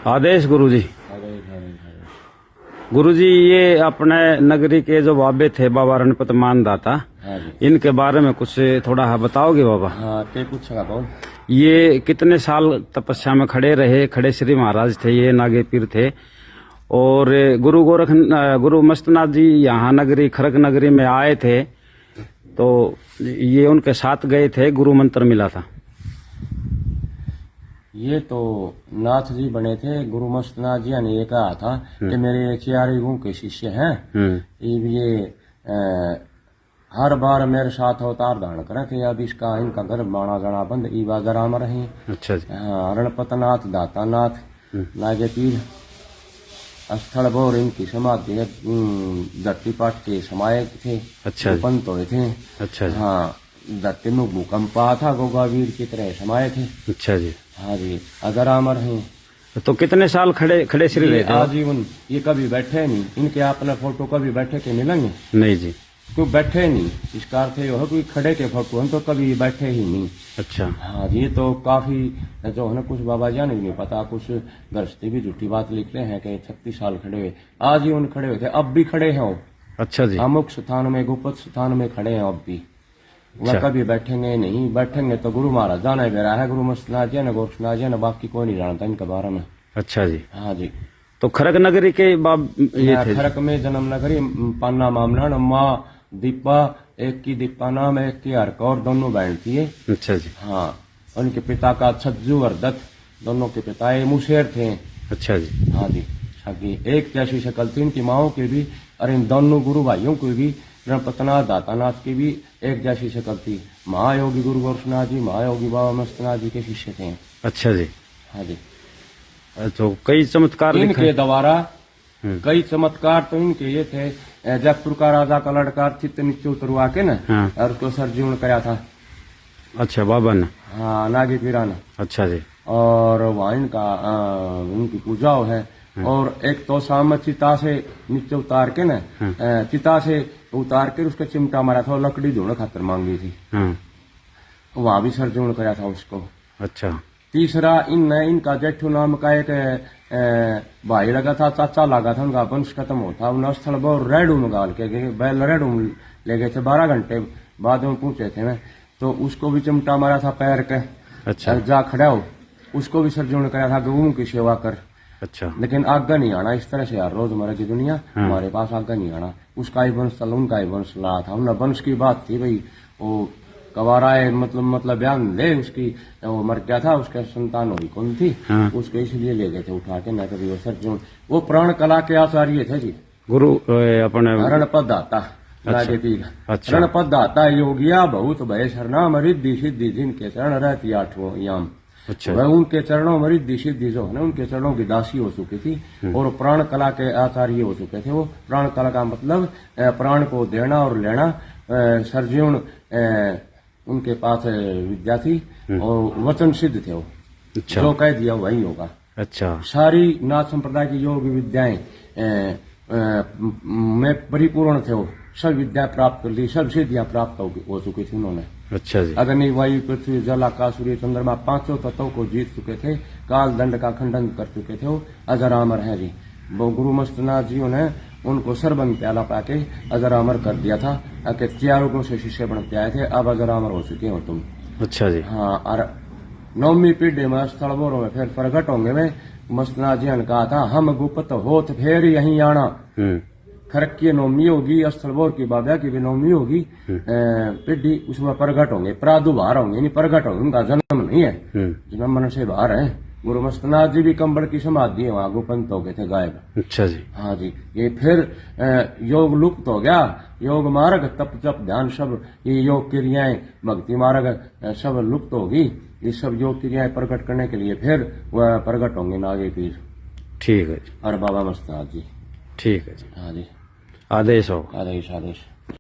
आदेश गुरुजी। गुरुजी, ये अपने नगरी के जो बाबे थे बाबा रणपत मानदाता, इनके बारे में कुछ थोड़ा बताओगे बाबा? हाँ, पूछेगा बहुत। ये कितने साल तपस्या में खड़े रहे? खड़े श्री महाराज थे, ये नागे पीर थे। और गुरु मस्तनाथ जी यहाँ नगरी खरक नगरी में आए थे तो ये उनके साथ गए थे, गुरु मंत्र मिला था। ये तो नाथ जी बने थे। गुरु मस्तनाथ जी ने ये कहा था कि मेरे 4 गुरु के शिष्य हैं, ये हर बार मेरे साथ अवतार धारण करें थे। अब इसका इनका गर्भ बाणा जाना बंद ई बाजार आमर रही। अच्छा जी। हाँ, रणपतनाथ दातानाथ नागे पीर स्थल भोर इनकी समाधि धरती पाठ के समाये थे। अच्छा, पंत हुए थे। अच्छा जी। हाँ, धरती में भूकंप आया था, गोगावीर की तरह समाये थे। अच्छा जी। हाँ जी, अगर अमर हैं। तो कितने साल खड़े श्री रहे थे? आजीवन। ये कभी बैठे नहीं, इनके अपने फोटो कभी बैठे के मिलेंगे? नहीं जी, क्यों बैठे नहीं? इसका अर्थ ये है कोई खड़े के फोटो हम तो कभी बैठे ही नहीं। अच्छा। हाँ जी, तो काफी जो है ना, कुछ बाबा जान भी नहीं पता, कुछ गृहस्थी भी झूठी बात लिख रहे हैं कि 36 साल खड़े हुए। आजीवन खड़े हुए थे, अब भी खड़े हैं वो। अच्छा जी। अमुक स्थान में, गुप्त स्थान में खड़े हैं अब भी। वह कभी बैठेंगे नहीं। बैठेंगे तो गुरु महाराज जाना बेरा है, गुरु मस्तनाथ जी ने, गोरखनाथ जी ने, बाकी कोई नहीं जानता इनके बारे में। अच्छा जी। हाँ जी। तो खरक नगरी के ये थे? खरक में जन्म नगरी पाना मामला। माँ दीपा, एक की दीपा नाम, एक की हरकौर, दोनों बहन थी। अच्छा जी। हाँ, उनके पिता का छज्जू और दत्त, दोनों के पिता ये मुशेर थे। अच्छा जी। हाँ जी। सभी एक जैसी शक्ल थी इनकी माओ की भी, और इन दोनों गुरु भाइयों की भी, रणपतनाथ दातानाथ की भी एक जैसी शक्ल थी। महायोगी गुरु गोरखनाथ जी, महायोगी बाबा मस्तनाथ जी के शिष्य थे। अच्छा जी। हाँ जी। तो कई चमत्कार इनके द्वारा, कई चमत्कार तो इनके ये थे। जयपुर का राजा का लड़का चित्त नीचे उतरवा के ना, और उसको सरजीवन कराया था। अच्छा, बाबा ने? हाँ, नागी पीरा ने। अच्छा जी। और वहाँ इनकी पूजा है। और एक तो शाम चिता से नीचे उतार के ना, चिता से उतार के उसका चिमटा मारा था, और लकड़ी ढूंढने खातर मांगी थी। वहां भी सरजून कराया था उसको। अच्छा। तीसरा इनका जेठू नाम का एक भाई लगा था, चाचा लगा था, उनका वंश खत्म होता। उन स्थल बहुत रेडू में गाल के गए, बैल रेडू ले गए थे। 12 घंटे बाद में पूछे थे मैं, तो उसको भी चिमटा मारा था पैर के। अच्छा। जा खड़ा हो, उसको भी सरजून कराया था, गऊ की सेवा कर। अच्छा। लेकिन आगे नहीं आना इस तरह से यार, रोजमर्रा की दुनिया हमारे पास आगे नहीं आना। उसका ही वंश चल, उनका ही वंश ला था। उन वंश की बात थी भाई, वो कवारा है, मतलब बयान ले उसकी, वो मर गया था, उसके संतान हुई कौन थी। उसको इसलिए ले गए थे उठा के, ना कभी वो सरजून। वो प्राण कला के आचार्य थे जी, गुरु अपने रणपत दाता। अच्छा। रणपत दाता योगिया बहुत भय शरणाम रिद्धि सिद्धि, जिनके चरण रहती 8वां याम। अच्छा। वह उनके चरणों में रिद्धि सिद्धि जो है ना, उनके चरणों की दासी हो चुकी थी, और प्राण कला के आचार्य हो चुके थे। वो प्राण कला का मतलब प्राण को देना और लेना। सरजून उनके पास विद्या थी, और वचन सिद्ध थे वो। अच्छा। जो कह दिया वही होगा। अच्छा। सारी नाथ संप्रदाय की योग विद्याएं में परिपूर्ण थे वो। सब विद्या प्राप्त कर ली, सब सिद्धियां प्राप्त हो चुकी थी उन्होंने। अच्छा जी। अग्नि वायु पृथ्वी जल आकाश सूर्य चंद्रमा, 5 तत्वों को जीत चुके थे। काल दंड का खंडन कर चुके थे वो। अजर अमर है जी। वो गुरु मस्तनाथ जी ने उनको सरबंद प्याला पाके अजर अमर कर दिया था, कि 4 लोगों से शिष्य बनते आए थे, अब अजर अमर हो चुके हो तुम। अच्छा जी। हाँ, और 9वीं पीढ़ी में स्थल बोरों में फिर प्रगट होंगे में मस्तनाथ जी ने कहा था, हम गुप्त होत फिर यहीं आना। खरक की 9वीं होगी, स्थलभोर की बाबा की भी 9वीं होगी पीढ़ी, उसमें प्रगट होंगे, प्रादुर्भाव होंगे, नहीं प्रगट होंगे। उनका जन्म नहीं है, जन्म मन से बाहर है। गुरु मस्तनाथ जी भी कंबड़ की समाधि है, वहां गुपंत हो गए थे गायब। अच्छा जी। हाँ जी। ये फिर योग लुप्त हो गया। योग मार्ग, तप जप ध्यान सब, ये योग क्रियाएं, भक्ति मार्ग सब लुप्त होगी। ये सब योग क्रियाएं प्रकट करने के लिए फिर वह प्रकट होंगे नागे पीर। ठीक है जी। और बाबा मस्तनाथ जी। ठीक है जी। हाँ जी। आदेश हो। आदेश आदेश।